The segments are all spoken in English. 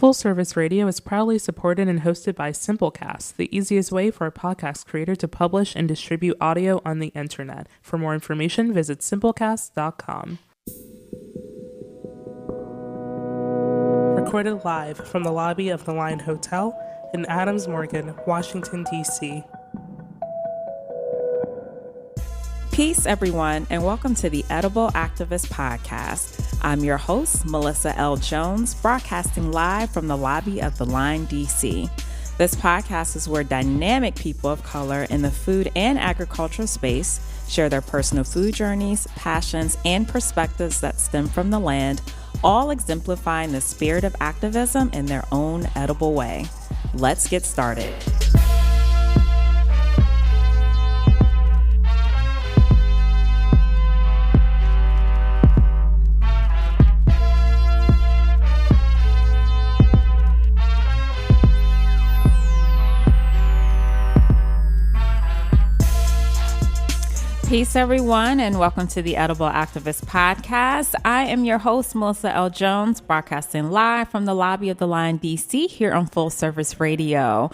Full Service Radio is proudly supported and hosted by Simplecast, the easiest way for a podcast creator to publish and distribute audio on the internet. For more information, visit simplecast.com. Recorded live from the lobby of the Line Hotel in Adams Morgan, Washington, D.C. Peace, everyone, and welcome to the Edible Activist Podcast. I'm your host, Melissa L. Jones, broadcasting live from the lobby of the Line, D.C. This podcast is where dynamic people of color in the food and agricultural space share their personal food journeys, passions, and perspectives that stem from the land, all exemplifying the spirit of activism in their own edible way. Let's get started. Peace, everyone, and welcome to the Edible Activist Podcast. I am your host, Melissa L. Jones, broadcasting live from the lobby of the Line, D.C. here on Full Service Radio.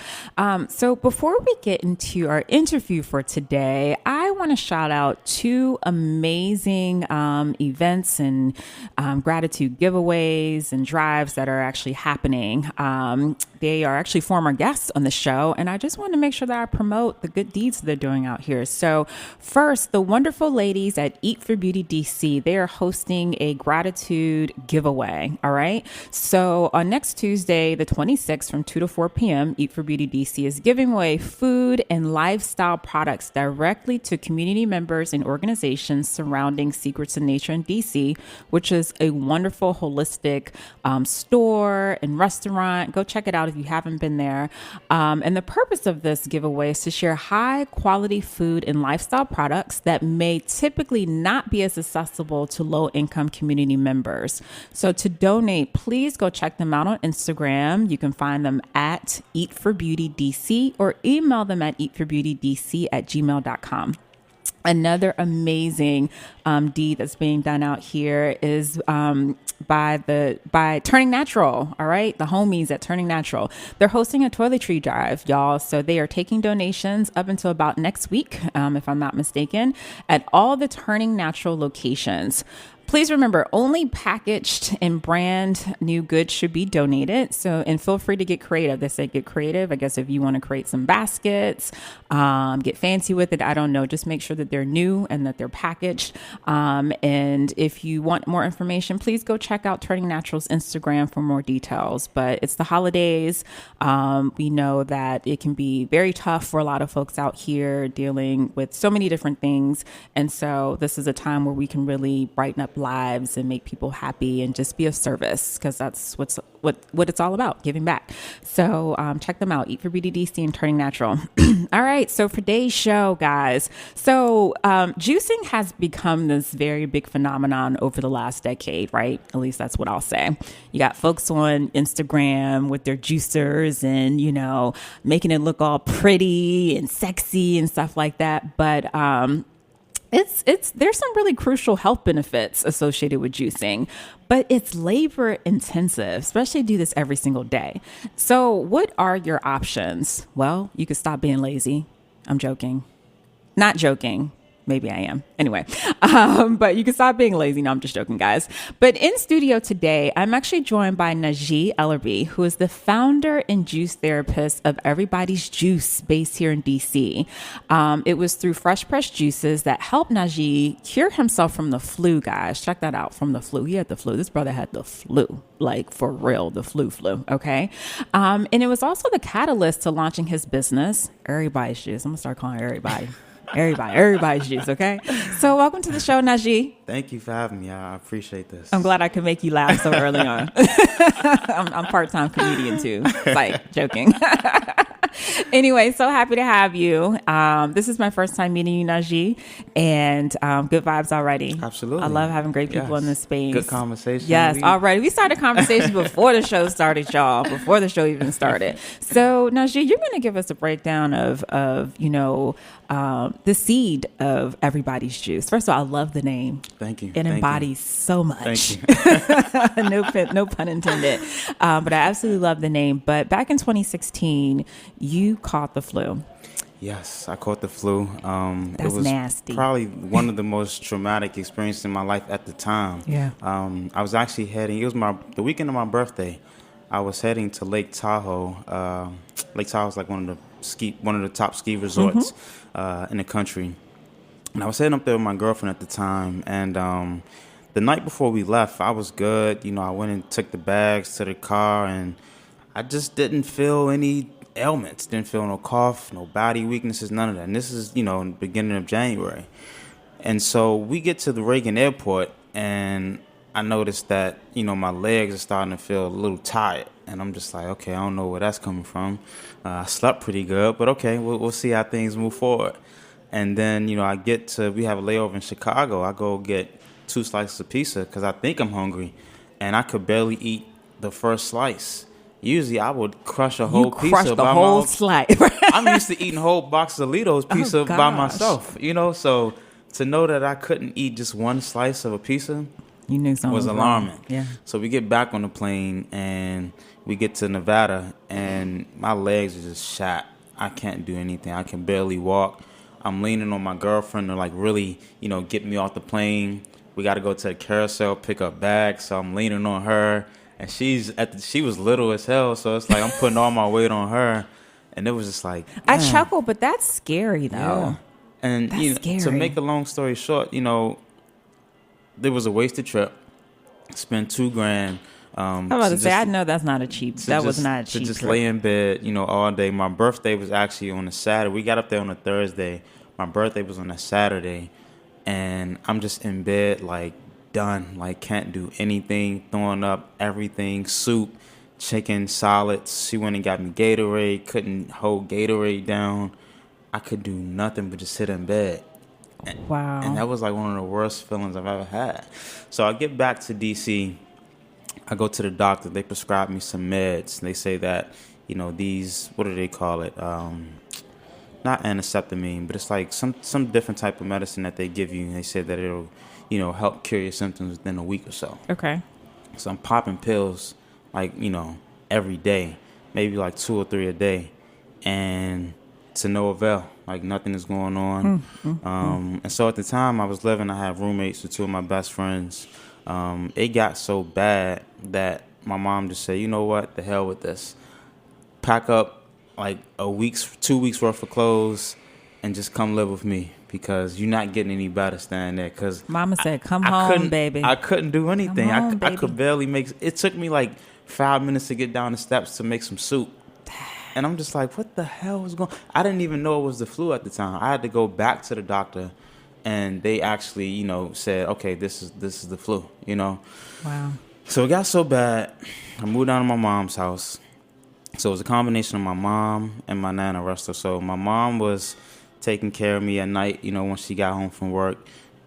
So before we get into our interview for today, I want to shout out two amazing events and gratitude giveaways and drives that are actually happening. They are actually former guests on the show, and I just want to make sure that I promote the good deeds they're doing out here. So first, the wonderful ladies at Eat for Beauty DC, they are hosting a gratitude giveaway. All right. So on next Tuesday, the 26th from 2 to 4 p.m., Eat for Beauty DC is giving away food and lifestyle products directly to community members and organizations surrounding Secrets of Nature in DC, which is a wonderful holistic store and restaurant. Go check it out if you haven't been there. And the purpose of this giveaway is to share high quality food and lifestyle products that may typically not be as accessible to low-income community members. So to donate, please go check them out on Instagram. You can find them at Eat for Beauty DC or email them at eatforbbeautydc@gmail.com. Another amazing deed that's being done out here is by Turning Natural. All right. The homies at Turning Natural. They're hosting a toiletry drive, y'all. So they are taking donations up until about next week, if I'm not mistaken, at all the Turning Natural locations. Please remember, only packaged and brand new goods should be donated. So, and feel free to get creative. They say get creative. I guess if you want to create some baskets, get fancy with it. I don't know. Just make sure that they're new and that they're packaged. And if you want more information, please go check out Turning Natural's Instagram for more details. But it's the holidays. We know that it can be very tough for a lot of folks out here dealing with so many different things. And so this is a time where we can really brighten up lives and make people happy and just be of service, because that's what it's all about, giving back. So check them out, Eat for Beauty DC and Turning Natural. All right, so for today's show, guys, so juicing has become this very big phenomenon over the last decade, right? At least that's what I'll say. You got folks on Instagram with their juicers and, you know, making it look all pretty and sexy and stuff like that. But there's some really crucial health benefits associated with juicing, but it's labor intensive, especially do this every single day. So what are your options? Well, you could stop being lazy. I'm joking. Not joking. Maybe I am. Anyway, but you can stop being lazy. No, I'm just joking, guys. But in studio today, I'm actually joined by Najee Ellerbe, who is the founder and juice therapist of Everybody's Juice, based here in DC. It was through fresh pressed juices that helped Najee cure himself from the flu, guys. Check that out, from the flu. He had the flu. This brother had the flu, like for real, the flu. Okay. And it was also the catalyst to launching his business, Everybody's Juice. I'm gonna start calling her everybody. Everybody's juice, okay? So welcome to the show, Najee. Thank you for having me. I appreciate this. I'm glad I could make you laugh so early on. I'm part-time comedian too. Like, joking. Anyway, so happy to have you. This is my first time meeting you, Najee, and good vibes already. Absolutely. I love having great people in this space. Good conversation. Yes, already. We started conversations before the show started, y'all, before the show even started. So, Najee, you're going to give us a breakdown of the seed of Everybody's Juice. First of all, I love the name. Thank you. It embodies so much. Thank you. No pun intended. But I absolutely love the name. But back in 2016, you caught the flu. Yes, I caught the flu. That's it was nasty. Probably one of the most traumatic experiences in my life at the time. Yeah. I was actually heading. It was the weekend of my birthday. I was heading to Lake Tahoe. Lake Tahoe is like one of the top ski resorts in the country. And I was heading up there with my girlfriend at the time. And the night before we left, I was good. I went and took the bags to the car, and I just didn't feel any ailments. Didn't feel no cough, no body weaknesses, none of that. And this is, in the beginning of January. And so we get to the Reagan Airport, and I noticed that, my legs are starting to feel a little tired. And I'm just like, okay, I don't know where that's coming from. I slept pretty good, but okay, we'll see how things move forward. And then, we have a layover in Chicago. I go get 2 slices of pizza because I think I'm hungry. And I could barely eat the first slice. Usually I would crush a whole pizza. Crushed the whole slice. I'm used to eating whole boxes of Litos pizza by myself, So to know that I couldn't eat just one slice of a pizza, you knew something was alarming. Wrong. Yeah. So we get back on the plane and we get to Nevada, and my legs are just shot. I can't do anything. I can barely walk. I'm leaning on my girlfriend to really, get me off the plane. We got to go to the carousel, pick up bags. So I'm leaning on her, and she was little as hell. So it's like I'm putting all my weight on her, and it was just like, man. I chuckle, but that's scary though. Yeah. And scary. To make a long story short, there was a wasted trip. Spent $2,000. I'm about to say, I know that's not a cheap. That was not a cheap. To just trip. lay in bed, all day. My birthday was actually on a Saturday. We got up there on a Thursday. My birthday was on a Saturday, and I'm just in bed, done, can't do anything, throwing up everything, soup, chicken, solids. She went and got me Gatorade. Couldn't hold Gatorade down. I could do nothing but just sit in bed. Wow. And that was one of the worst feelings I've ever had. So I get back to D.C. I go to the doctor. They prescribe me some meds. They say that, these, what do they call it? Not anacetamine, but it's some different type of medicine that they give you. They say that it'll, help cure your symptoms within a week or so. Okay. So I'm popping pills, every day, maybe 2 or 3 a day. And to no avail. Nothing is going on. And so at the time I had roommates with 2 of my best friends. It got so bad that my mom just said, you know what, the hell with this. Pack up 2 weeks worth of clothes and just come live with me because you're not getting any better staying there. Cause Mama said, come home, baby. I couldn't do anything. Come home, I could barely it took me 5 minutes to get down the steps to make some soup. And I'm just like, what the hell was going on? I didn't even know it was the flu at the time. I had to go back to the doctor, and they actually, said, okay, this is the flu, Wow. So it got so bad, I moved down to my mom's house. So it was a combination of my mom and my nana, Ruster. So my mom was taking care of me at night, once she got home from work.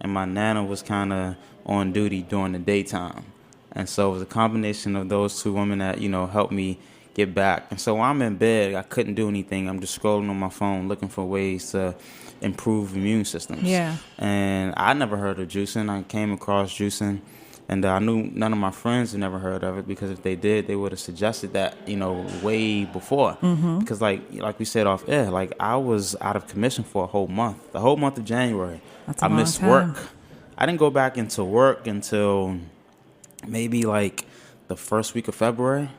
And my nana was kind of on duty during the daytime. And so it was a combination of those 2 women that, helped me get back. And so while I'm in bed, I couldn't do anything. I'm just scrolling on my phone looking for ways to improve immune systems. Yeah. And I never heard of juicing. I came across juicing, and I knew none of my friends had never heard of it because if they did, they would have suggested that, way before. Mm-hmm. Because like we said off air, I was out of commission for a whole month. The whole month of January. That's a long missed time. Work. I didn't go back into work until maybe the first week of February.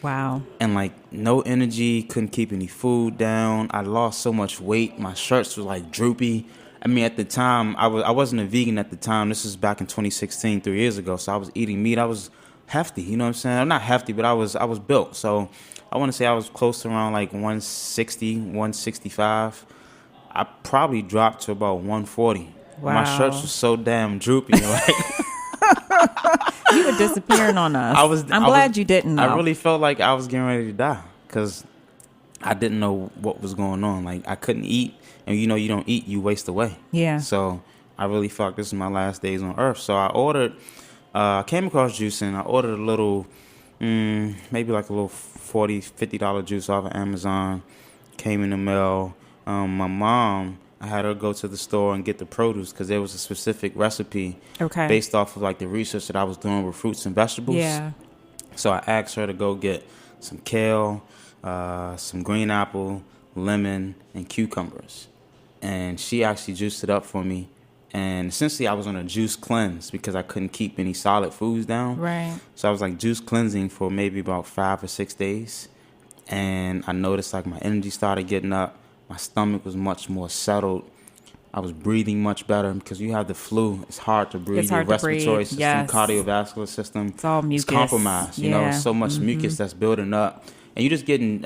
Wow. And no energy, couldn't keep any food down. I lost so much weight. My shirts were droopy. I mean, at the time, I wasn't a vegan at the time. This was back in 2016, 3 years ago. So I was eating meat. I was hefty, you know what I'm saying? I'm not hefty, but I was built. So I want to say I was close to around 160, 165. I probably dropped to about 140. Wow. My shirts were so damn droopy. You were disappearing on us. I'm glad you didn't, though. I really felt like I was getting ready to die because I didn't know what was going on. Like, I couldn't eat, and you don't eat, you waste away. Yeah. So I really felt like this is my last days on earth. So I ordered, came across juicing. I ordered a little, maybe like a little $40-$50 juice off of Amazon. Came in the mail. My mom, I had her go to the store and get the produce because there was a specific recipe based off of like the research that I was doing with fruits and vegetables. Yeah. So I asked her to go get some kale, some green apple, lemon, and cucumbers. And she actually juiced it up for me. And essentially I was on a juice cleanse because I couldn't keep any solid foods down. Right. So I was like juice cleansing for maybe about 5 or 6 days. And I noticed like my energy started getting up. My stomach was much more settled. I was breathing much better because you have the flu. It's hard to breathe. It's hard Your respiratory to breathe. system, cardiovascular system. It's all mucus. It's compromised. You know, so much mucus that's building up. And you're just getting,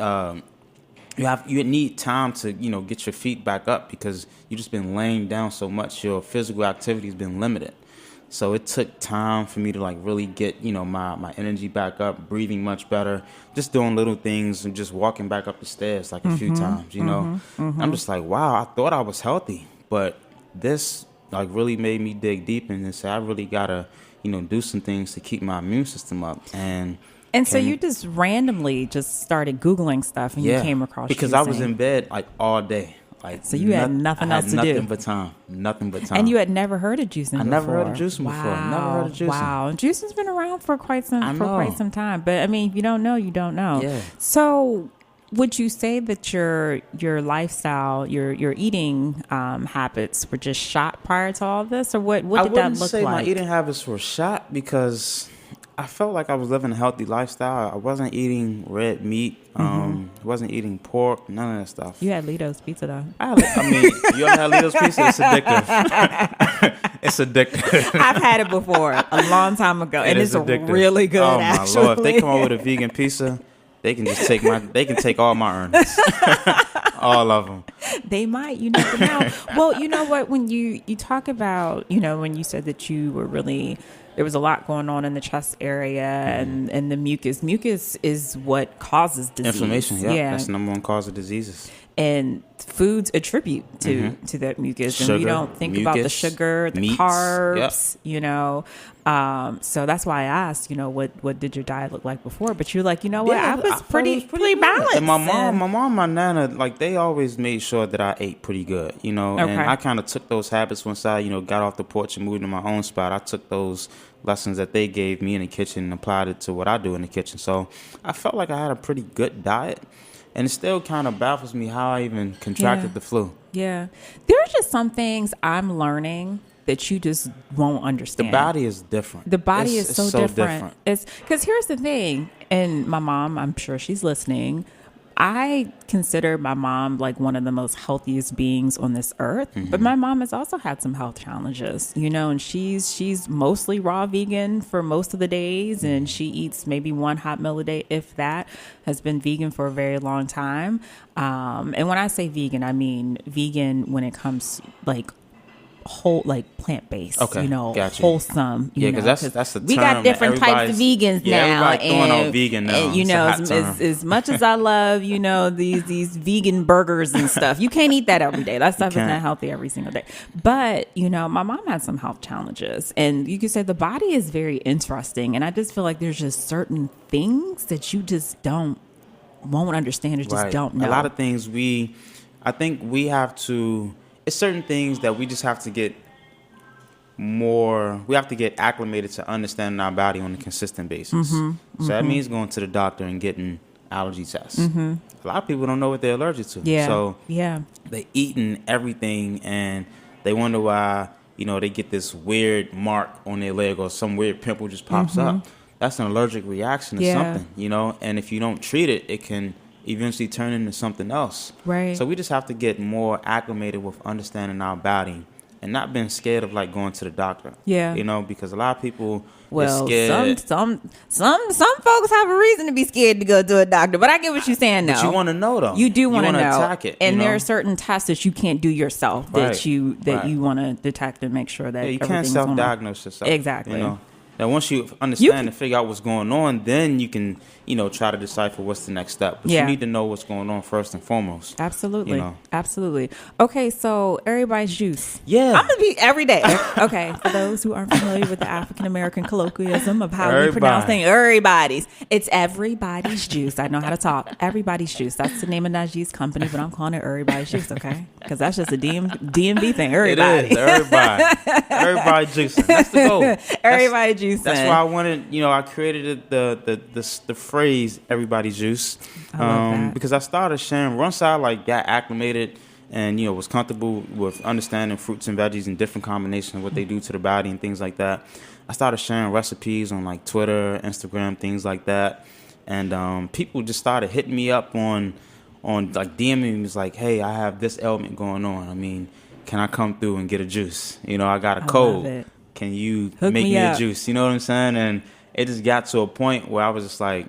you need time to, get your feet back up because you've just been laying down so much. Your physical activity has been limited. So it took time for me to like really get, my energy back up, breathing much better, just doing little things and just walking back up the stairs like a few times, I'm just like, wow, I thought I was healthy, but this like really made me dig deep in and say, I really gotta, do some things to keep my immune system up. And so you just randomly just started Googling stuff and you came across because juicing. I was in bed like all day. Like, so you had nothing else to do. Nothing but time. And you had never heard of juicing before. I never heard of juicing before. Never heard of juicing. Wow. Juicing's been around for quite some time. But I mean, if you don't know, you don't know. Yeah. So would you say that your lifestyle, your eating habits were just shot prior to all this? Or what did that look like? I wouldn't say my eating habits were shot because I felt like I was living a healthy lifestyle. I wasn't eating red meat. Wasn't eating pork. None of that stuff. You had Lito's pizza though. I mean, you ever had Lito's pizza? It's addictive. It's addictive. I've had it before a long time ago, and it's addictive. really good. Oh actually. my Lord! If they come up with a vegan pizza, they can just take all my earnings, all of them. They might. You never know. Well, you know what? When you talk about, when you said that you were really. There was a lot going on in the chest area and the mucus. Mucus is what causes disease. Inflammation, yeah. That's the number one cause of diseases. And foods attribute to that mucus. Sugar, and we don't think about the sugar, the meats, carbs, so that's why I asked, what did your diet look like before? But you're like, what? I was pretty balanced. And my mom, my nana, like they always made sure that I ate pretty good, And I kind of took those habits once I, got off the porch and moved to my own spot. I took those lessons that they gave me in the kitchen and applied it to what I do in the kitchen. So I felt like I had a pretty good diet. And it still kind of baffles me how I even contracted the flu. Yeah. There are just some things I'm learning that you just won't understand. The body is different. The body is so different. It's because here's the thing, and my mom, I'm sure she's listening. I consider my mom like one of the most healthiest beings on this earth, but my mom has also had some health challenges, and she's mostly raw vegan for most of the days, and she eats maybe one hot meal a day, if that. Has been vegan for a very long time. And when I say vegan, I mean vegan when it comes like whole, like plant-based, gotcha. Wholesome. Because that's the term. We got different types of vegans now. Everybody throwing out vegan now. And, as much as I love, these vegan burgers and stuff, you can't eat that every day. That stuff is not healthy every single day. But, my mom had some health challenges. And you could say the body is very interesting. And I just feel like there's just certain things that you just won't understand or just don't know. A lot of things I think we have to... It's certain things that we just have to get acclimated to understanding our body on a consistent basis. So that means going to the doctor and getting allergy tests. A lot of people don't know what they're allergic to. Yeah. So they're eating everything and they wonder why, they get this weird mark on their leg or some weird pimple just pops up. That's an allergic reaction to something, and if you don't treat it, it can eventually turn into something else. Right. So we just have to get more acclimated with understanding our body and not being scared of like going to the doctor. Yeah. Because a lot of people are scared. Some folks have a reason to be scared to go to a doctor, but I get what you're saying now. But you want to know though. You do want to know. Attack it. And there are certain tests that you can't do yourself that you want to detect and make sure that you can't self-diagnose yourself. Exactly. Now, once you understand and figure out what's going on, then you can, try to decipher what's the next step. But you need to know what's going on first and foremost. Absolutely. Absolutely. Okay, so everybody's juice. Yeah. I'm going to be every day. Okay, for those who aren't familiar with the African-American colloquialism of how we pronounce things, everybody's. It's everybody's juice. I know how to talk. Everybody's juice. That's the name of Najee's company, but I'm calling it everybody's juice, okay? Because that's just a DMV thing. Everybody. It is. Everybody. Everybody juicing. That's the goal. Everybody juicing. That's why I wanted, I created the phrase "everybody juice," because I started sharing once I got acclimated and was comfortable with understanding fruits and veggies and different combinations of what they do to the body and things like that. I started sharing recipes on Twitter, Instagram, things like that, and people just started hitting me up on DMing me like, "Hey, I have this ailment going on. I mean, can I come through and get a juice? I got a cold. Can you make me a juice?" You know what I'm saying? And it just got to a point where I was just like,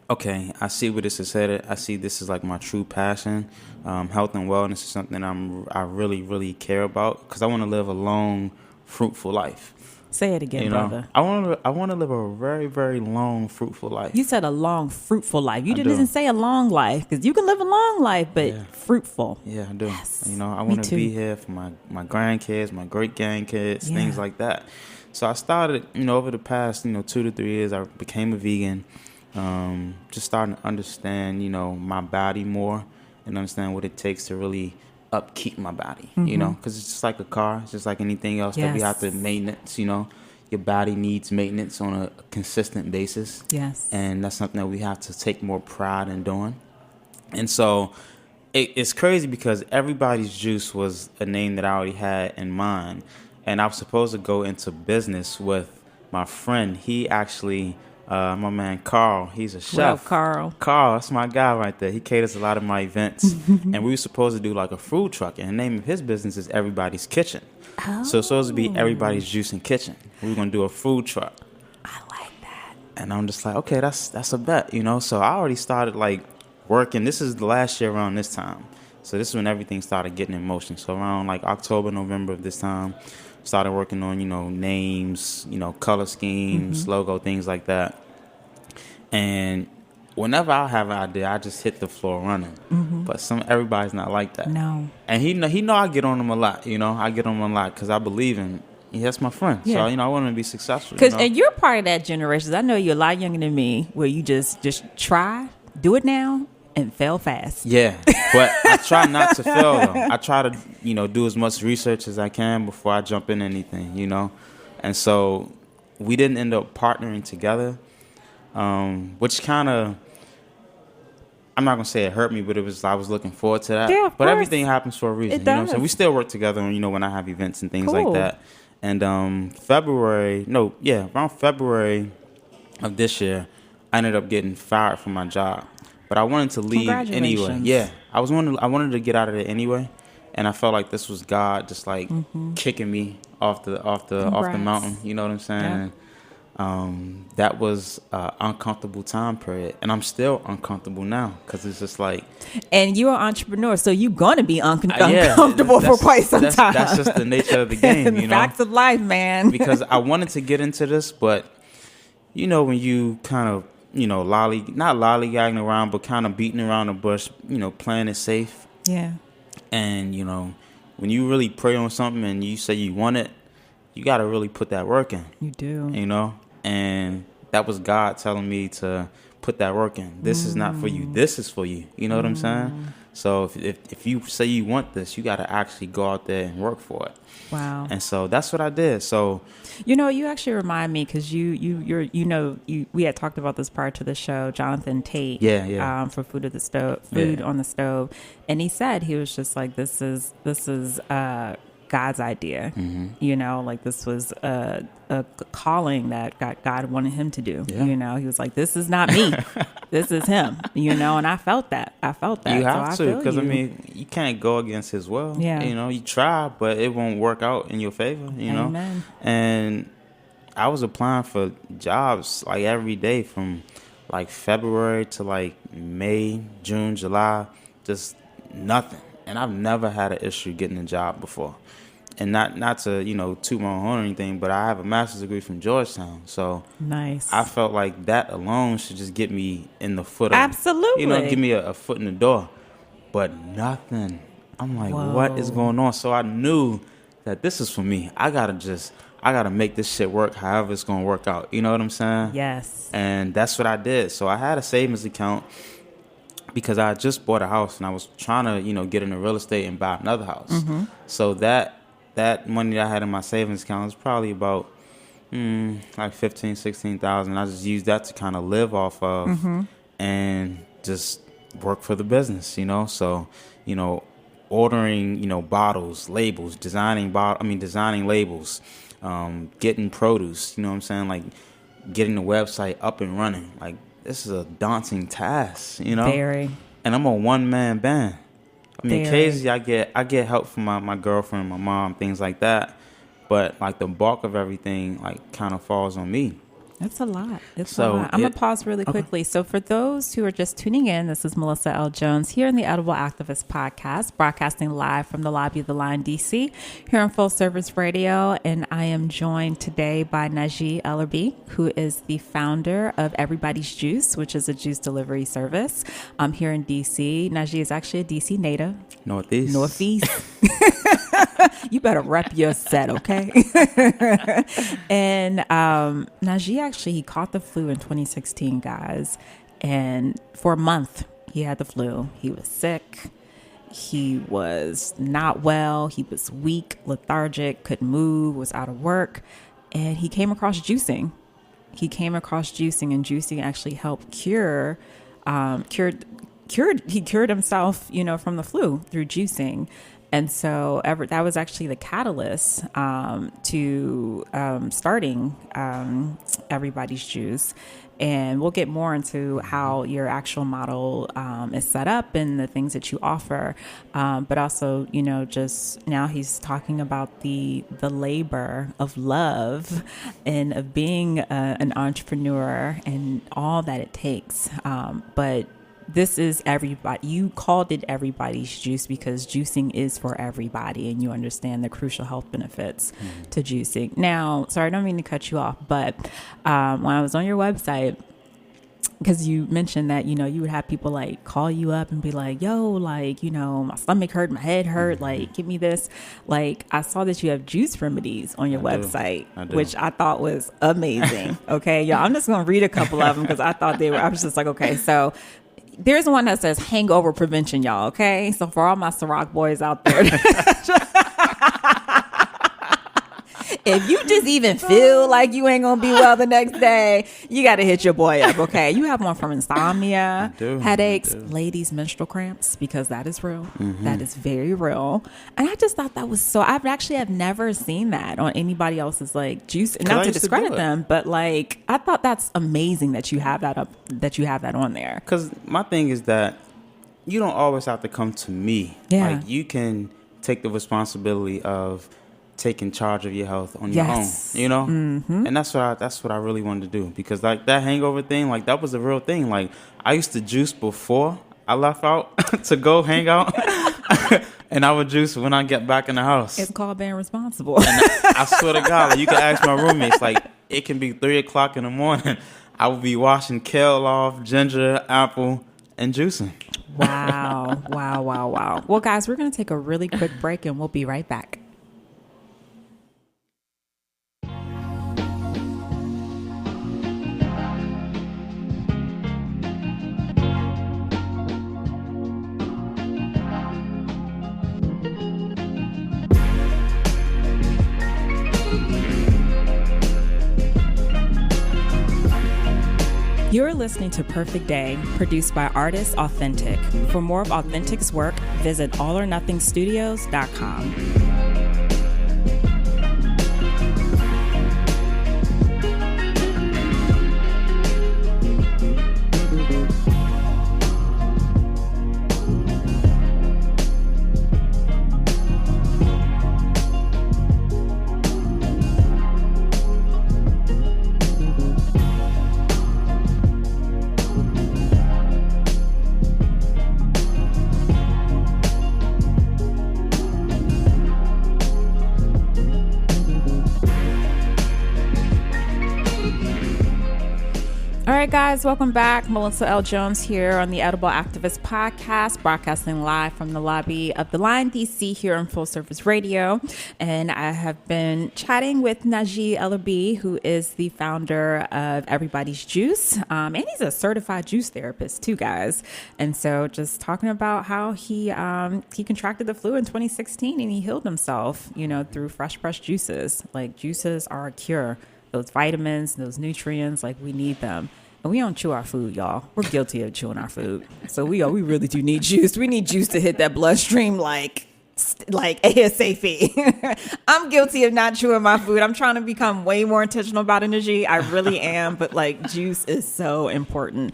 okay, I see where this is headed. I see this is my true passion. Health and wellness is something I really, really care about because I want to live a long, fruitful life. Say it again, brother. I want to live a very, very long, fruitful life. You said a long, fruitful life. You didn't say a long life because you can live a long life, but fruitful. Yeah, I do. Yes. I want to be here for my grandkids, my great grandkids, things like that. So I started, over the past, 2 to 3 years, I became a vegan. Just starting to understand, my body more and understand what it takes to really upkeep my body, because it's just like a car. It's just like anything else that we have to maintenance, your body needs maintenance on a consistent basis. Yes. And that's something that we have to take more pride in doing. And so it's crazy because Everybody's Juice was a name that I already had in mind. And I was supposed to go into business with my friend. He actually... my man Carl, he's a chef. Well, Carl, that's my guy right there. He caters a lot of my events. And we were supposed to do a food truck. And the name of his business is Everybody's Kitchen. Oh. So it's supposed to be Everybody's Juice and Kitchen. We were going to do a food truck. I like that. And I'm just like, okay, that's a bet, So I already started working. This is the last year around this time. So this is when everything started getting in motion. So around October, November of this time, started working on, names, color schemes, logo, things like that. And whenever I have an idea, I just hit the floor running. But everybody's not like that. No. And he know I get on him a lot, I get on him a lot because I believe in that's my friend. Yeah. So, I want him to be successful. And you're part of that generation. I know you're a lot younger than me where you just try, do it now, and fail fast. Yeah, but I try not to fail, though. I try to, do as much research as I can before I jump in anything, And so we didn't end up partnering together, which kind of, I'm not going to say it hurt me, but I was looking forward to that. Yeah, of but course. everything happens for a reason, It does. So we still work together, when I have events and things like Cool. that. And around February of this year, I ended up getting fired from my job. But I wanted to leave anyway. Yeah, I wanted to get out of there anyway, and I felt like this was God just kicking me off the mountain. You know what I'm saying? Yeah. That was an uncomfortable time period, and I'm still uncomfortable now because it's just And you're an entrepreneur, so you're gonna be uncomfortable for quite some time. That's just the nature of the game, Facts of life, man. Because I wanted to get into this, but when you kind of not lollygagging around, but kind of beating around the bush, playing it safe. Yeah. And, when you really pray on something and you say you want it, you got to really put that work in. You do. And that was God telling me to put that work in. This is not for you. This is for you. You know what I'm saying? So if you say you want this, you got to actually go out there and work for it. Wow. And so that's what I did. So, you actually remind me because we had talked about this prior to the show, Jonathan Tate. Yeah. For Food on the Stove, and he said he was just like, this is God's idea. This was a calling that God wanted him to do. Yeah. He was like, this is not me, this is him. And I felt that. You have to, because you can't go against his will. Yeah. You try, but it won't work out in your favor. Amen. And I was applying for jobs every day from February to May, June, July, just nothing. And I've never had an issue getting a job before. And not to, toot my own horn or anything, but I have a master's degree from Georgetown. So nice. I felt like that alone should just get me in the foot of, absolutely, give me a foot in the door. But nothing. I'm like, Whoa. What is going on? So I knew that this is for me. I gotta make this shit work however it's gonna work out. You know what I'm saying? Yes. And that's what I did. So I had a savings account because I just bought a house and I was trying to, get into real estate and buy another house. Mm-hmm. So that money that I had in my savings account was probably about like 15, 16,000. I just used that to kind of live off of and just work for the business, So, ordering, bottles, labels, designing labels, getting produce, you know what I'm saying? Like getting the website up and running. Like this is a daunting task, Very. And I'm a one-man band. I mean, Very. occasionally I get help from my girlfriend, my mom, things like that. But like the bulk of everything like kind of falls on me. That's a lot. It's a lot. I'm going to pause really quickly. So for those who are just tuning in, this is Melissa L. Jones here in the Edible Activist Podcast, broadcasting live from the lobby of the Line, D.C., here on Full Service Radio. And I am joined today by Najee Ellerbe, who is the founder of Everybody's Juice, which is a juice delivery service here in D.C. Najee is actually a D.C. native. Northeast. You better rep your set, okay? And Najee actually, he caught the flu in 2016, guys. And for a month, he had the flu. He was sick. He was not well. He was weak, lethargic, couldn't move, was out of work. And he came across juicing. And juicing actually helped he cured himself, from the flu through juicing. And so that was actually the catalyst to starting Everybody's Juice. And we'll get more into how your actual model is set up and the things that you offer. But also, just now he's talking about the labor of love and of being an entrepreneur and all that it takes. But this is everybody. You called it Everybody's Juice because juicing is for everybody, and you understand the crucial health benefits to juicing. Now, sorry, I don't mean to cut you off, but when I was on your website, because you mentioned that, you would have people like call you up and be like, yo, like, my stomach hurt, my head hurt, like, give me this. Like, I saw that you have juice remedies on your website, which I thought was amazing. Okay, y'all, I'm just going to read a couple of them because I was just like, okay, so there's one that says hangover prevention, y'all. Okay. So for all my Ciroc boys out there, if you just even feel like you ain't going to be well the next day, you got to hit your boy up. Okay. You have one from insomnia, headaches, ladies, menstrual cramps, because that is real. Mm-hmm. That is very real. And I just thought that was I've never seen that on anybody else's like juice, not to discredit them, but like, I thought that's amazing that you have that on there. Cause my thing is that you don't always have to come to me. Yeah. Like you can take the responsibility of taking charge of your health on your own, Mm-hmm. And that's what I really wanted to do, because like that hangover thing, like that was a real thing. Like I used to juice before I left out to go hang out, and I would juice when I get back in the house. It's called being responsible. And I swear to God, like, you can ask my roommates, like it can be 3:00 in the morning. I would be washing kale off, ginger, apple, and juicing. Wow. Well, guys, we're going to take a really quick break and we'll be right back. You're listening to Perfect Day, produced by Artist Authentic. For more of Authentic's work, visit allornothingstudios.com. right, guys, welcome back. Melissa L. Jones here on the Edible Activist Podcast, broadcasting live from the lobby of the Lion DC here on Full Service Radio. And I have been chatting with Najee Ellerbe, who is the founder of Everybody's Juice. And he's a certified juice therapist too, guys. And so just talking about how he contracted the flu in 2016 and he healed himself, through fresh pressed juices. Like, juices are a cure. Those vitamins, those nutrients, like, we need them. And we don't chew our food, y'all. We're guilty of chewing our food. So we really do need juice. We need juice to hit that bloodstream like ASAP. I'm guilty of not chewing my food. I'm trying to become way more intentional about energy. I really am. But juice is so important.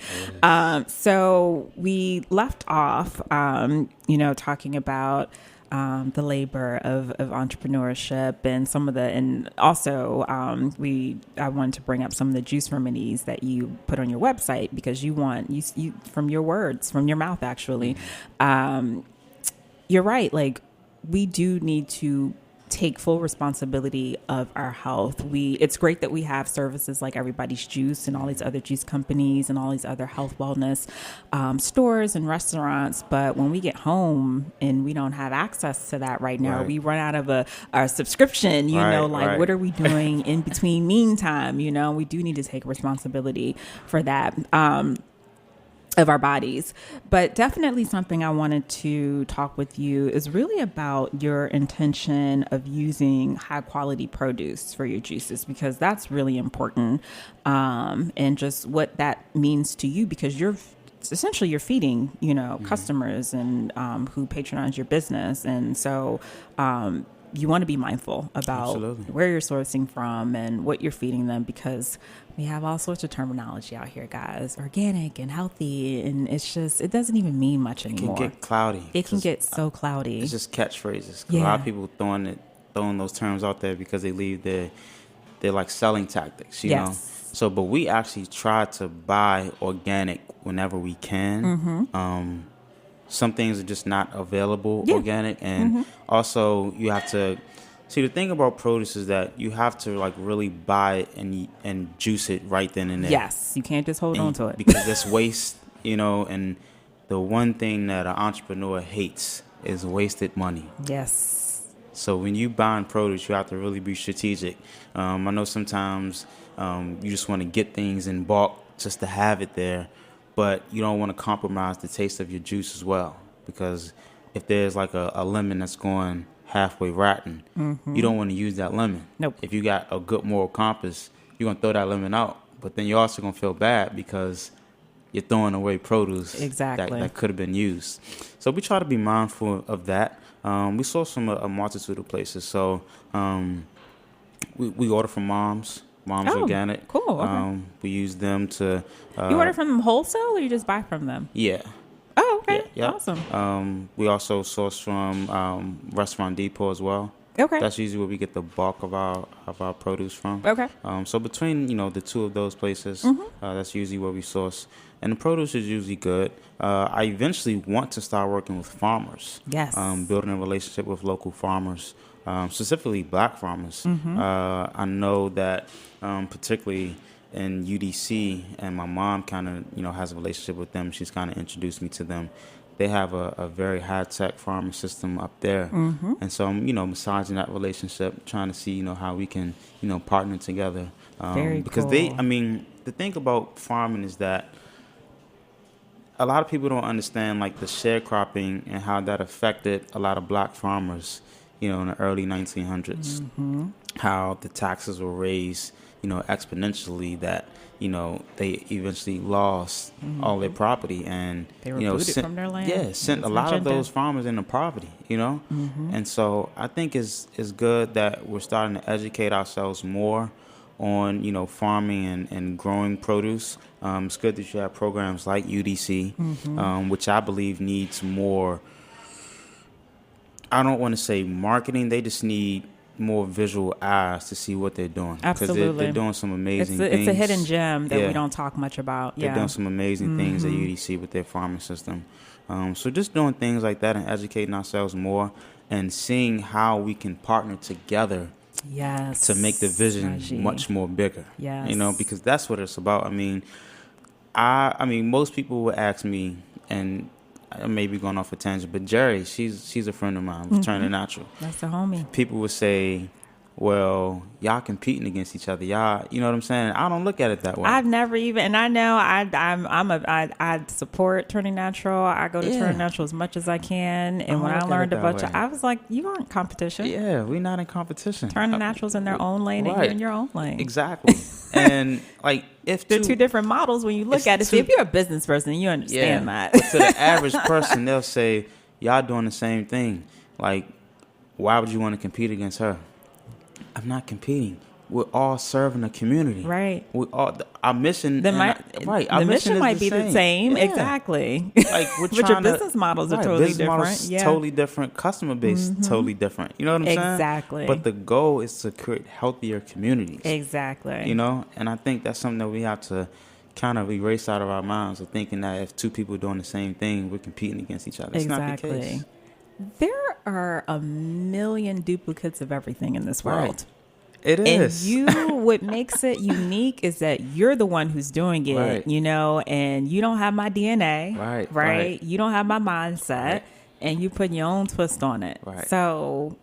So we left off, talking about the labor of entrepreneurship and and also I wanted to bring up some of the juice remedies that you put on your website, because you from your words, from your mouth, actually. You're right. Like, we do need to take full responsibility of our health. It's great that we have services like Everybody's Juice and all these other juice companies and all these other health wellness stores and restaurants. But when we get home and we don't have access to that right now, we run out of our subscription, what are we doing in between meantime? We do need to take responsibility for that. Of our bodies. But definitely something I wanted to talk with you is really about your intention of using high quality produce for your juices, because that's really important, and just what that means to you, because you're feeding, customers and who patronize your business. And so you want to be mindful about where you're sourcing from and what you're feeding them, because we have all sorts of terminology out here, guys. Organic and healthy, and it doesn't even mean much anymore. It can get cloudy. It can get so cloudy. It's just catchphrases. A lot of people throwing those terms out there because they leave they're like selling tactics, you know. So, but we actually try to buy organic whenever we can. Some things are just not available organic, and also you have to see, the thing about produce is that you have to really buy it and juice it right then and there. Yes, you can't just hold on to it because it's waste, and the one thing that an entrepreneur hates is wasted money. Yes. So when you buying produce, you have to really be strategic. I know sometimes you just want to get things in bulk just to have it there, but you don't want to compromise the taste of your juice as well, because if there's a lemon that's going halfway rotten, you don't want to use that lemon. Nope. If you got a good moral compass, you're going to throw that lemon out, but then you're also going to feel bad because you're throwing away produce that could have been used. So we try to be mindful of that. We source from a multitude of places. So we order from Mom's Organic. Cool. Okay. We use them to... you order from them wholesale, or you just buy from them? Yeah. Oh, okay. Yeah. Awesome. We also source from Restaurant Depot as well. Okay. That's usually where we get the bulk of our produce from. Okay. So between the two of those places, that's usually where we source, and the produce is usually good. I eventually want to start working with farmers. Yes. Building a relationship with local farmers, specifically Black farmers. I know that particularly in UDC, and my mom kind of has a relationship with them. She's kind of introduced me to them. They have a very high-tech farming system up there. And so I'm, massaging that relationship, trying to see, how we can, partner together. Very because cool. the thing about farming is that a lot of people don't understand, the sharecropping and how that affected a lot of Black farmers, in the early 1900s. How the taxes were raised, exponentially, that they eventually lost all their property, and they were booted from their land. Yeah, sent a lot of those farmers into poverty. And so I think it's good that we're starting to educate ourselves more on farming and growing produce. It's good that you have programs like UDC, which I believe needs more. I don't want to say marketing; they just need more visual eyes to see what they're doing. Absolutely. Because they're doing some amazing things. It's a hidden gem that we don't talk much about. They're doing some amazing things at UDC with their farming system. So just doing things like that and educating ourselves more and seeing how we can partner together to make the vision much more bigger. Yes. Because that's what it's about. I mean, I mean, most people would ask me, and I may be going off a tangent, but Jerry, she's a friend of mine with Turning Natural. That's the homie. People would say, well, y'all competing against each other. Y'all, you know what I'm saying? I don't look at it that way. I've never even, and I know I support Turning Natural. I go to Turning Natural as much as I can. And when I learned a bunch I was like, you aren't competition. Yeah, we're not in competition. Turning Natural's in their own lane, and you're in your own lane. Exactly. And like, if they're two different models when you look at it. See, if you're a business person, you understand that. But to the average person, they'll say, y'all doing the same thing. Like, why would you want to compete against her? I'm not competing. We're all serving the community. Right. We all our mission. Our mission might be the same. Yeah. Exactly. Like we're but your business models are totally different. Yeah. Totally different. Customer base totally different. You know what I'm saying? Exactly. But the goal is to create healthier communities. Exactly. You know, and I think that's something that we have to kind of erase out of our minds of thinking that if two people are doing the same thing, we're competing against each other. It's not the case. There are a million duplicates of everything in this world. Right. It is. And what makes it unique is that you're the one who's doing it, right. You know, and you don't have my DNA, right? You don't have my mindset, and you put your own twist on it. Right. So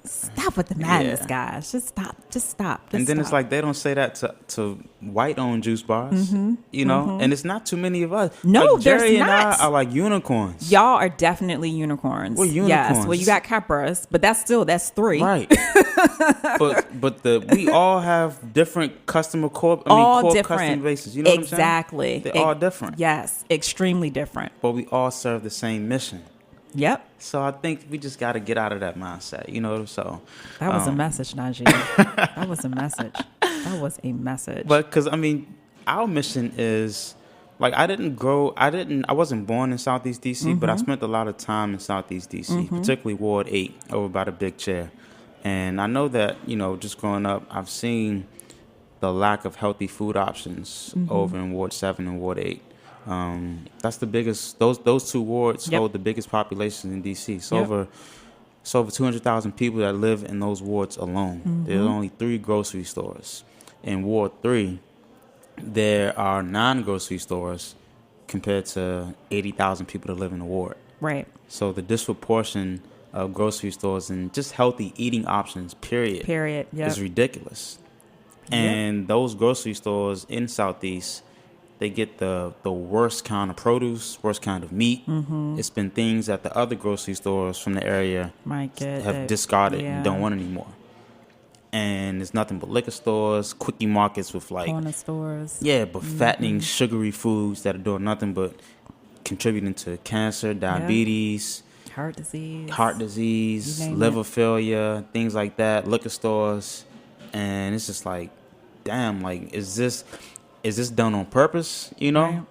stop with the madness, guys. Just stop. And then it's like they don't say that to white-owned juice bars, you know? And it's not too many of us. No, like Jerry there's and not. I are like unicorns. Y'all are definitely unicorns. We're unicorns. Yes. Well, you got Capras, but that's 3. Right. but we all have different customer core customer bases. You know what I'm saying? Exactly. They're all different. Yes, extremely different. But we all serve the same mission. Yep. So I think we just got to get out of that mindset, you know. So that was a message, Najee. That was a message. That was a message. But because I mean, our mission is like I wasn't born in Southeast DC, but I spent a lot of time in Southeast DC, particularly Ward 8 over by the Big Chair. And I know that, you know, just growing up, I've seen the lack of healthy food options over in Ward 7 and Ward 8. That's the biggest. Those two wards hold the biggest populations in DC. So over 200,000 people that live in those wards alone. There are only 3 grocery stores. In Ward 3, there are 9 grocery stores compared to 80,000 people that live in the ward. Right. So the disproportion of grocery stores and just healthy eating options, period, is ridiculous. And those grocery stores in Southeast, they get the worst kind of produce, worst kind of meat. It's been things that the other grocery stores from the area have discarded and don't want anymore. And there's nothing but liquor stores, quickie markets with like corner stores. Yeah, but fattening, sugary foods that are doing nothing but contributing to cancer, diabetes, heart disease, liver failure, things like that. Liquor stores, and it's just like, damn, like is this done on purpose? You know, right.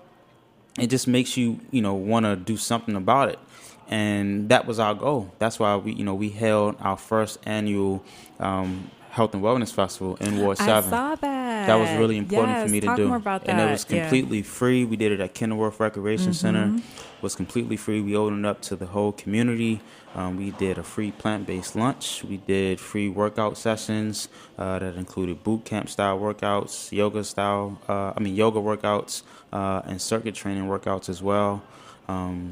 It just makes you want to do something about it. And that was our goal. That's why we held our first annual Health and Wellness Festival in Ward 7. I saw that. That was really important for me to do. More about that. And it was completely free. We did it at Kenilworth Recreation Center. It was completely free. We opened it up to the whole community. We did a free plant-based lunch. We did free workout sessions that included boot camp style workouts, yoga workouts, and circuit training workouts as well.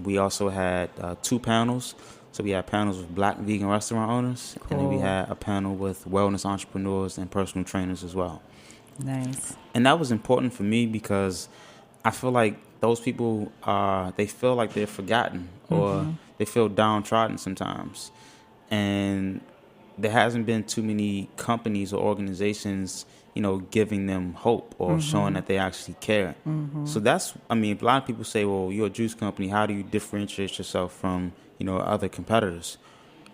We also had 2 panels. So we had panels with Black vegan restaurant owners, and then we had a panel with wellness entrepreneurs and personal trainers as well. Nice. And that was important for me because I feel like those people they feel like they're forgotten or they feel downtrodden sometimes. And there hasn't been too many companies or organizations, giving them hope or showing that they actually care. So a lot of people say, well, you're a juice company. How do you differentiate yourself from other competitors?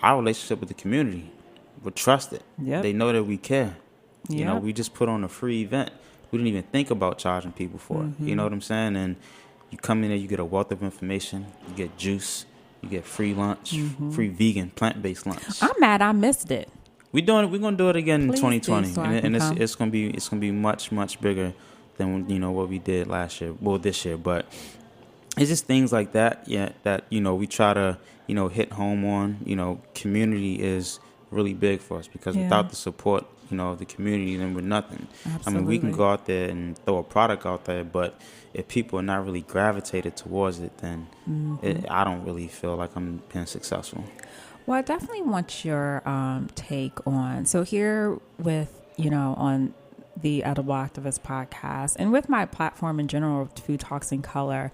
Our relationship with the community, we're trusted. Yep. They know that we care. We just put on a free event. We didn't even think about charging people for it. You know what I'm saying? And you come in there, you get a wealth of information. You get juice. You get free lunch, free vegan, plant-based lunch. I'm mad I missed it. We're gonna do it again in 2020, so and it's gonna be much much bigger than what we did last year. Well, this year, but it's just things like that. Yeah, that we try to hit home on. Community is really big for us because without the support the community than with nothing. Absolutely. I mean, we can go out there and throw a product out there, but if people are not really gravitated towards it, then I don't really feel like I'm being successful. Well, I definitely want your take on, so here with, on the Edible Activist podcast and with my platform in general, Food Talks in Color,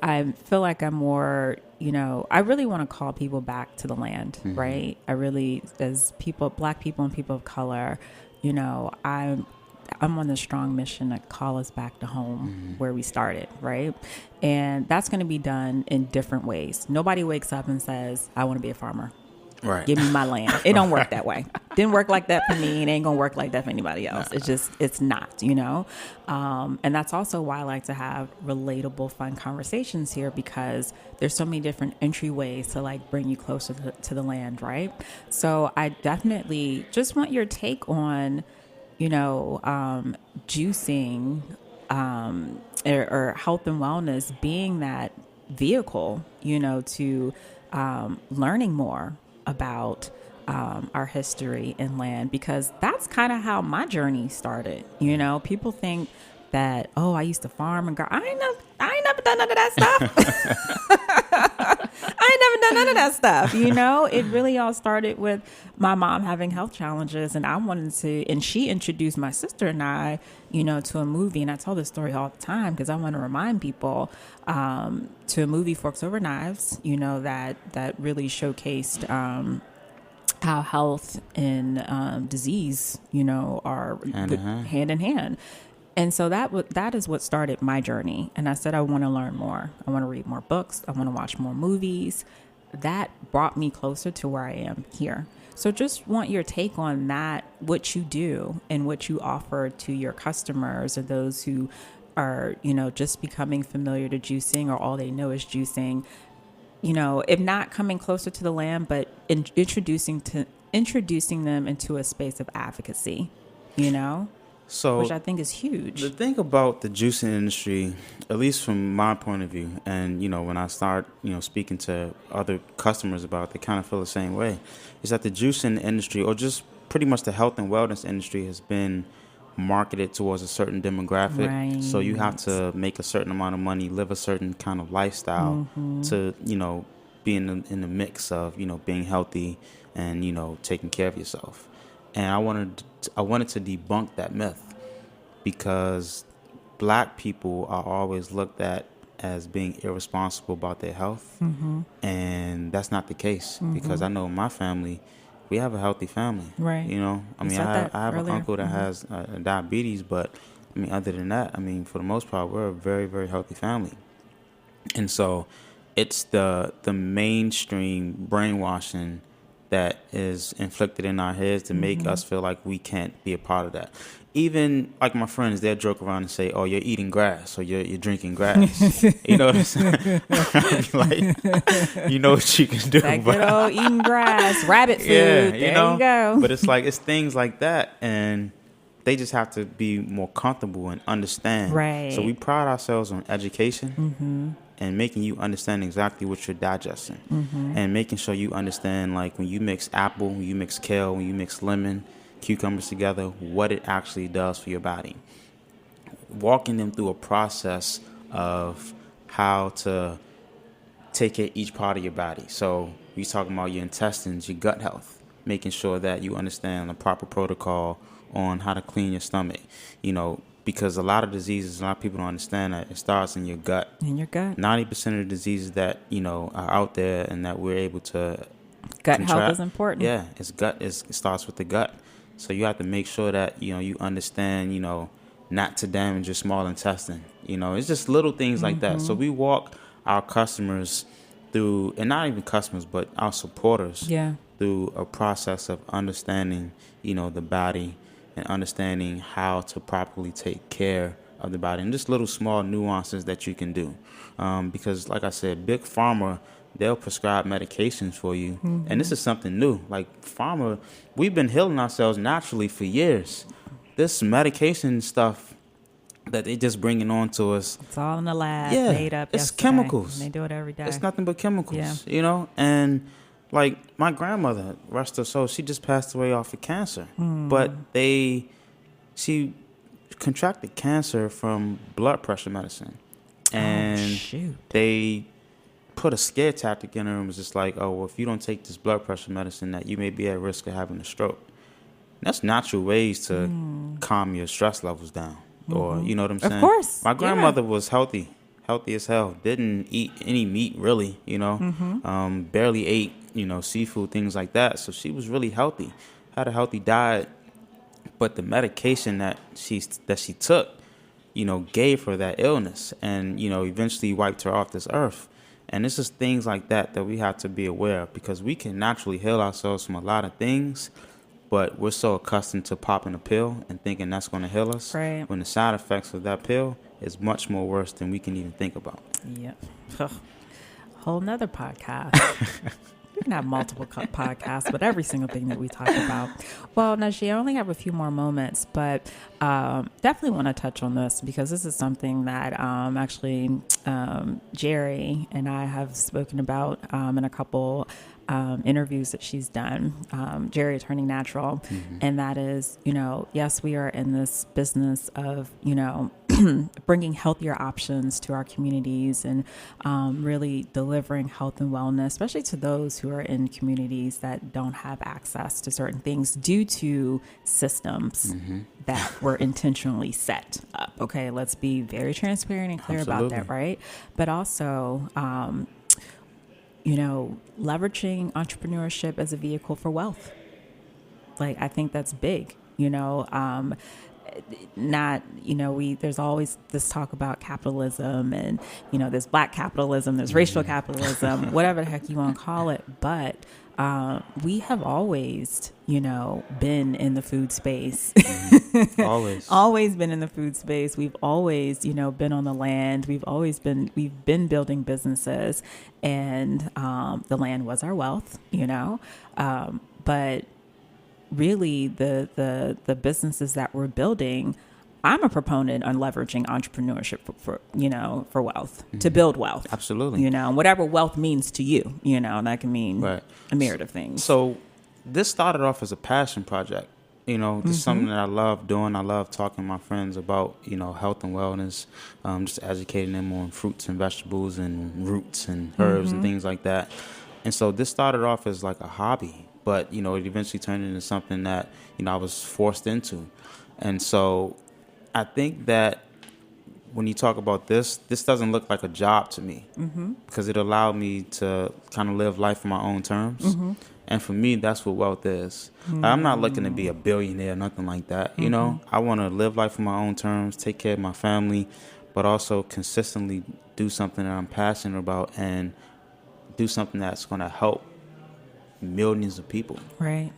I feel like I'm more, I really want to call people back to the land, right? I really, as people, Black people and people of color, I'm on a strong mission to call us back to home where we started, right? And that's going to be done in different ways. Nobody wakes up and says, I want to be a farmer. Right. Give me my land. It don't work that way. Didn't work like that for me. It ain't going to work like that for anybody else. It's not, And that's also why I like to have relatable, fun conversations here, because there's so many different entryways to like bring you closer to the land, right? So I definitely just want your take on, juicing or health and wellness being that vehicle, to learning more about our history and land, because that's kind of how my journey started. People think that, oh, I used to farm and grow. I ain't never done none of that stuff. I ain't never done none of that stuff. It really all started with my mom having health challenges, and I wanted to, and she introduced my sister and I, to a movie. And I tell this story all the time because I want to remind people to a movie, Forks Over Knives, that really showcased how health and disease, are hand in hand. And so that is what started my journey. And I said, I want to learn more. I want to read more books. I want to watch more movies. That brought me closer to where I am here. So just want your take on that, what you do and what you offer to your customers or those who are, just becoming familiar to juicing, or all they know is juicing. If not coming closer to the land, but introducing them into a space of advocacy, So, which I think is huge. The thing about the juicing industry, at least from my point of view, and when I start speaking to other customers about it, they kind of feel the same way, is that the juicing industry, or just pretty much the health and wellness industry, has been marketed towards a certain demographic. Right. So you have to make a certain amount of money, live a certain kind of lifestyle to be in the mix of being healthy and taking care of yourself. And I wanted to debunk that myth, because Black people are always looked at as being irresponsible about their health, and that's not the case. Because I know in my family, we have a healthy family. Right. I mean, I have an uncle that has diabetes, but I mean, other than that, I mean, for the most part, we're a very, very healthy family. And so it's the mainstream brainwashing that is inflicted in our heads to make us feel like we can't be a part of that. Even like my friends, they'll joke around and say, "Oh, you're eating grass, or you're drinking grass." You know what I'm saying? Like, you know what you can do. That good old eating grass, rabbit food. Yeah, there you go. But it's things like that, and they just have to be more comfortable and understand. Right. So we pride ourselves on education. And making you understand exactly what you're digesting, and making sure you understand, like, when you mix apple, when you mix kale, when you mix lemon, cucumbers together, what it actually does for your body. Walking them through a process of how to take care of each part of your body. So we talking about your intestines, your gut health, making sure that you understand the proper protocol on how to clean your stomach, because a lot of diseases, a lot of people don't understand that it starts in your gut. In your gut. 90% of the diseases that, are out there and that we're able to gut health is important. Yeah, it starts with the gut. So you have to make sure that, you understand, not to damage your small intestine. It's just little things like that. So we walk our customers through, and not even customers, but our supporters through a process of understanding, the body, and understanding how to properly take care of the body, and just little small nuances that you can do. Because like I said, Big Pharma, they'll prescribe medications for you. And this is something new. Like Pharma, we've been healing ourselves naturally for years. This medication stuff that they just bringing on to us. It's all in the lab, made up. It's yesterday. chemicals. And they do it every day. It's nothing but chemicals, Yeah. And Like my grandmother, rest her soul, she just passed away off of cancer. But she contracted cancer from blood pressure medicine. And they put a scare tactic in her and was just like, oh, well, if you don't take this blood pressure medicine, that you may be at risk of having a stroke. That's natural ways to calm your stress levels down. Or, you know what I'm saying? Of course. My grandmother was healthy as hell. Didn't eat any meat, really, you know. Barely ate, you know, seafood, things like that. So she was really healthy, had a healthy diet. But the medication that she took, you know, gave her that illness and, you know, eventually wiped her off this earth. And it's just things like that we have to be aware of, because we can naturally heal ourselves from a lot of things, but we're so accustomed to popping a pill and thinking that's going to heal us. Right. When the side effects of that pill is much more worse than we can even think about. Yep. Whole nother podcast. We can have multiple podcasts, but every single thing that we talk about. Well, Najee, I only have a few more moments, but definitely want to touch on this because this is something that actually Jerry and I have spoken about in a couple interviews that she's done, Jerry Turning Natural. And that is, you know, yes, we are in this business of, you know, bringing healthier options to our communities and really delivering health and wellness, especially to those who are in communities that don't have access to certain things due to systems that were intentionally set up. Okay, let's be very transparent and clear about that, right? But also, you know, leveraging entrepreneurship as a vehicle for wealth. Like, I think that's big, you know, not, you know, there's always this talk about capitalism and, you know, there's black capitalism, there's racial capitalism, whatever the heck you want to call it. But we have always, you know, been in the food space. Always been in the food space. We've always, you know, been on the land. We've been building businesses, and the land was our wealth, you know. But really the businesses that we're building, I'm a proponent on leveraging entrepreneurship for wealth, to build wealth. Absolutely. You know, whatever wealth means to you, you know, that can mean a myriad of things. So this started off as a passion project. You know, this is something that I love doing. I love talking to my friends about, you know, health and wellness, just educating them on fruits and vegetables and roots and herbs and things like that. And so this started off as like a hobby. But, you know, it eventually turned into something that, you know, I was forced into. And so I think that when you talk about this doesn't look like a job to me, because it allowed me to kind of live life on my own terms. And for me, that's what wealth is. I'm not looking to be a billionaire or nothing like that. You know, I want to live life on my own terms, take care of my family, but also consistently do something that I'm passionate about and do something that's going to help millions of people. Right.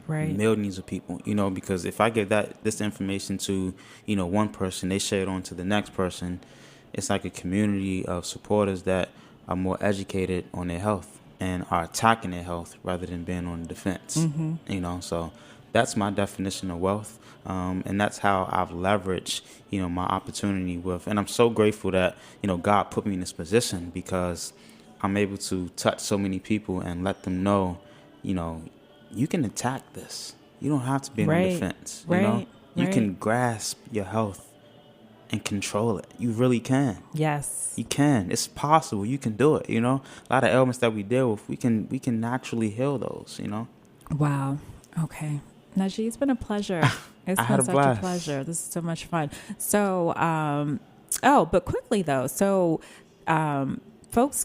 Millions of people, you know, because if I give this information to, you know, one person, they share it on to the next person. It's like a community of supporters that are more educated on their health and are attacking their health rather than being on the defense. You know, so that's my definition of wealth. And that's how I've leveraged, you know, my opportunity with, and I'm so grateful that, you know, God put me in this position, because I'm able to touch so many people and let them know, you know, you can attack this. You don't have to be on the defense. You know, you can grasp your health and control it. You really can. Yes, you can. It's possible. You can do it. You know, a lot of ailments that we deal with, we can naturally heal those. You know. Wow. Okay, Najee, it's been a pleasure. It's been such a pleasure. This is so much fun. So, but quickly though, so. Folks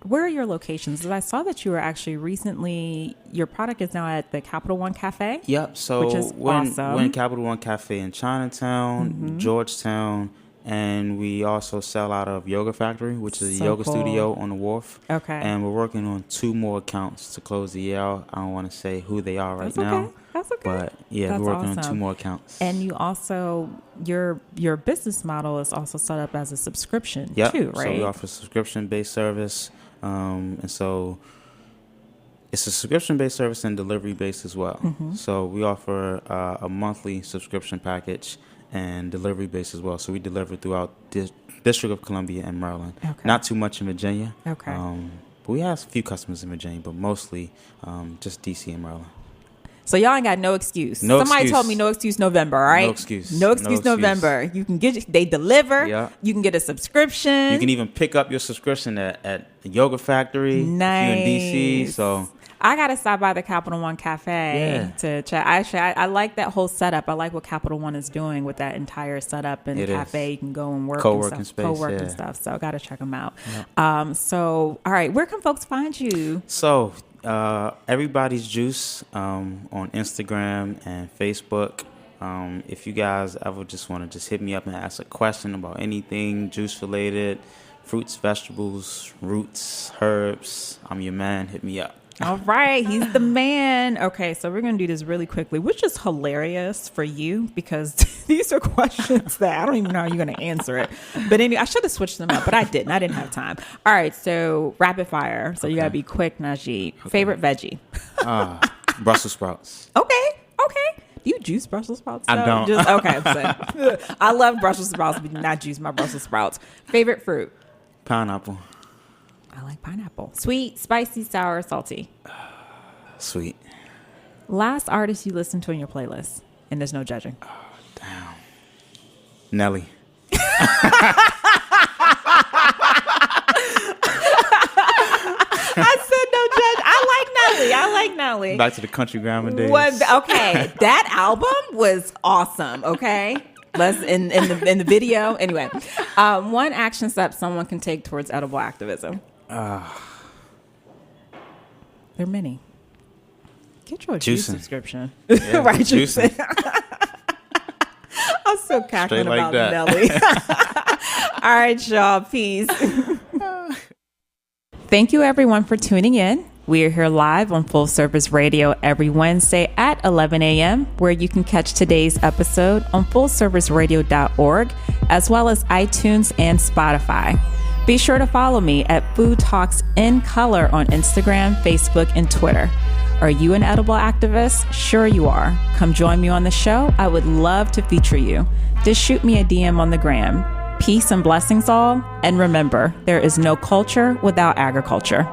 where are your locations? I saw that you were actually recently, your product is now at the Capital One Cafe. Yep. So which is awesome. We're in Capital One Cafe in Chinatown, Georgetown, and we also sell out of Yoga Factory, which is a yoga studio on the wharf. Okay. And we're working on 2 more accounts to close the year out. I don't want to say who they are right now. That's okay. But yeah, we're working on 2 more accounts. And you also, your business model is also set up as a subscription too, right? So we offer a subscription-based service. And so it's a subscription-based service and delivery-based as well. So we offer a monthly subscription package and delivery-based as well. So we deliver throughout the District of Columbia and Maryland. Okay. Not too much in Virginia. Okay. But we have a few customers in Virginia, but mostly just DC and Maryland. So y'all ain't got no excuse. No Somebody excuse. told me no excuse November, all right? No excuse. No excuse November. You can they deliver. Yeah. You can get a subscription. You can even pick up your subscription at the Yoga Factory. Nice. If you're in DC, so I gotta stop by the Capital One Cafe to chat. I like that whole setup. I like what Capital One is doing with that entire setup and cafe. You can go and work, co-working space, and stuff. So I gotta check them out. Yeah. So all right, where can folks find you? So Everybody's Juice on Instagram and Facebook. If you guys ever just want to just hit me up and ask a question about anything juice related, fruits, vegetables, roots, herbs, I'm your man. Hit me up. All right, he's the man. Okay, so we're going to do this really quickly, which is hilarious for you because these are questions that I don't even know how you're going to answer it. But anyway, I should have switched them up, but I didn't. I didn't have time. All right, so rapid fire. So you got to be quick, Najee. Okay. Favorite veggie? Brussels sprouts. Okay. Do you juice Brussels sprouts? I don't. So, I love Brussels sprouts, but do not juice my Brussels sprouts. Favorite fruit? Pineapple. I like pineapple. Sweet, spicy, sour, salty. Sweet. Last artist you listened to in your playlist, and there's no judging. Oh, damn. Nelly. I said no judge. I like Nelly. Back to the country grammar days. Okay, that album was awesome. Okay. Let's in the video. Anyway, one action step someone can take towards edible activism. There are many. Get your juice subscription. Yeah, right, juicing. I'm so cackling like about that. Nelly. All right, y'all. Peace. Thank you, everyone, for tuning in. We are here live on Full Service Radio every Wednesday at 11 a.m., where you can catch today's episode on fullserviceradio.org, as well as iTunes and Spotify. Be sure to follow me at Food Talks in Color on Instagram, Facebook, and Twitter. Are you an edible activist? Sure you are. Come join me on the show. I would love to feature you. Just shoot me a DM on the gram. Peace and blessings all. And remember, there is no culture without agriculture.